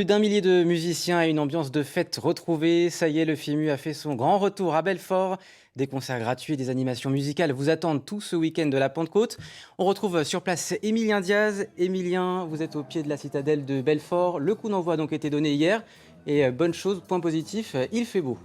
Plus d'un millier de musiciens et une ambiance de fête retrouvée. Ça y est, le FIMU a fait son grand retour à Belfort. Des concerts gratuits et des animations musicales vous attendent tout ce week-end de la Pentecôte. On retrouve sur place Émilien Diaz. Émilien, vous êtes au pied de la citadelle de Belfort. Le coup d'envoi a donc été donné hier. Et bonne chose, point positif, il fait beau.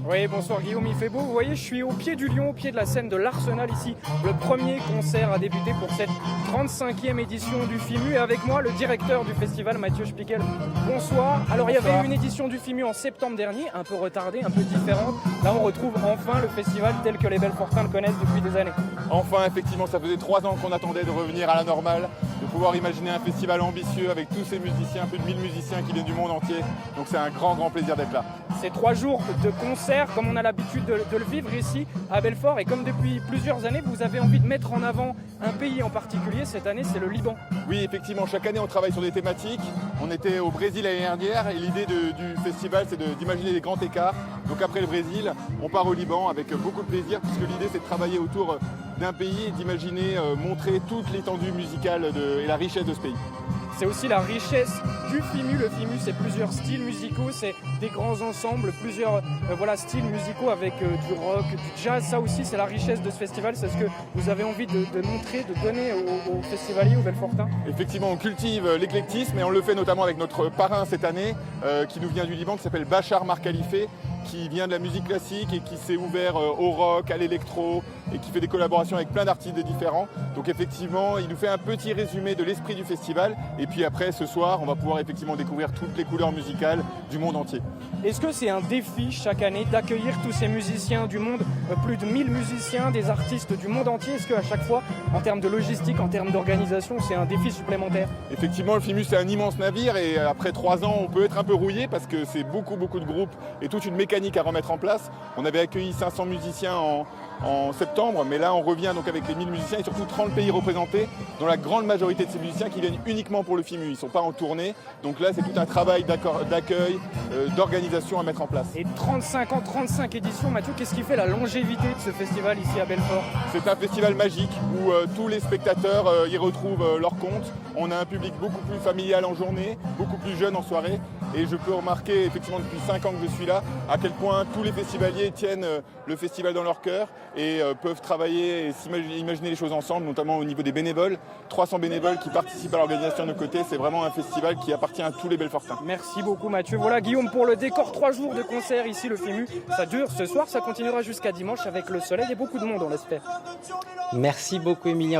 Oui, bonsoir Guillaume, il fait beau. Vous voyez, je suis au pied du Lion, au pied de la scène de l'Arsenal ici. Le premier concert a débuté pour cette 35e édition du FIMU. Et avec moi, le directeur du festival, Mathieu Spiekel. Bonsoir. Alors, il y avait une édition du FIMU en septembre dernier, un peu retardée, un peu différente. Là, on retrouve enfin le festival tel que les Belfortins le connaissent depuis des années. Enfin, effectivement, ça faisait 3 ans qu'on attendait de revenir à la normale, de pouvoir imaginer un festival ambitieux avec tous ces musiciens, plus de 1000 musiciens qui viennent du monde entier. Donc c'est un grand plaisir d'être là. C'est 3 jours de concert, comme on a l'habitude de le vivre ici à Belfort. Et comme depuis plusieurs années, vous avez envie de mettre en avant un pays en particulier. Cette année, c'est le Liban. Oui, effectivement, chaque année, on travaille sur des thématiques. On était au Brésil l'année dernière et l'idée du festival, c'est d'imaginer des grands écarts. Donc après le Brésil, on part au Liban avec beaucoup de plaisir, puisque l'idée, c'est de travailler autour d'un pays et d'imaginer montrer toute l'étendue musicale et la richesse de ce pays. C'est aussi la richesse du FIMU. Le FIMU, c'est plusieurs styles musicaux, c'est des grands ensembles, plusieurs styles musicaux avec du rock, du jazz. Ça aussi, c'est la richesse de ce festival. C'est ce que vous avez envie de montrer, de donner aux festivaliers, aux Belfortins. Effectivement, on cultive l'éclectisme et on le fait notamment avec notre parrain cette année, qui nous vient du Liban, qui s'appelle Bachar Markhalife, qui vient de la musique classique et qui s'est ouvert au rock, à l'électro et qui fait des collaborations avec plein d'artistes différents. Donc effectivement, il nous fait un petit résumé de l'esprit du festival. Et puis après, ce soir, on va pouvoir effectivement découvrir toutes les couleurs musicales du monde entier. Est-ce que c'est un défi chaque année d'accueillir tous ces musiciens du monde, plus de 1000 musiciens, des artistes du monde entier? Est-ce qu'à chaque fois, en termes de logistique, en termes d'organisation, c'est un défi supplémentaire? Effectivement, le FIMU, c'est un immense navire et après 3 ans, on peut être un peu rouillé parce que c'est beaucoup de groupes et toute une mécanique à remettre en place. On avait accueilli 500 musiciens en septembre, mais là on revient donc avec les 1000 musiciens et surtout 30 pays représentés, dont la grande majorité de ces musiciens qui viennent uniquement pour le FIMU, ils ne sont pas en tournée, donc là c'est tout un travail d'accueil, d'organisation à mettre en place. Et 35 ans, 35 éditions, Mathieu, qu'est-ce qui fait la longévité de ce festival ici à Belfort? C'est un festival magique où tous les spectateurs y retrouvent leur compte. On a un public beaucoup plus familial en journée, beaucoup plus jeune en soirée, et je peux remarquer effectivement depuis 5 ans que je suis là, à quel point tous les festivaliers tiennent le festival dans leur cœur et peuvent travailler et imaginer les choses ensemble, notamment au niveau des bénévoles. 300 bénévoles qui participent à l'organisation de nos côtés. C'est vraiment un festival qui appartient à tous les Belfortins. Merci beaucoup Mathieu. Voilà Guillaume pour le décor, 3 jours de concert ici le FIMU. Ça dure ce soir, ça continuera jusqu'à dimanche avec le soleil et beaucoup de monde on l'espère. Merci beaucoup Émilien.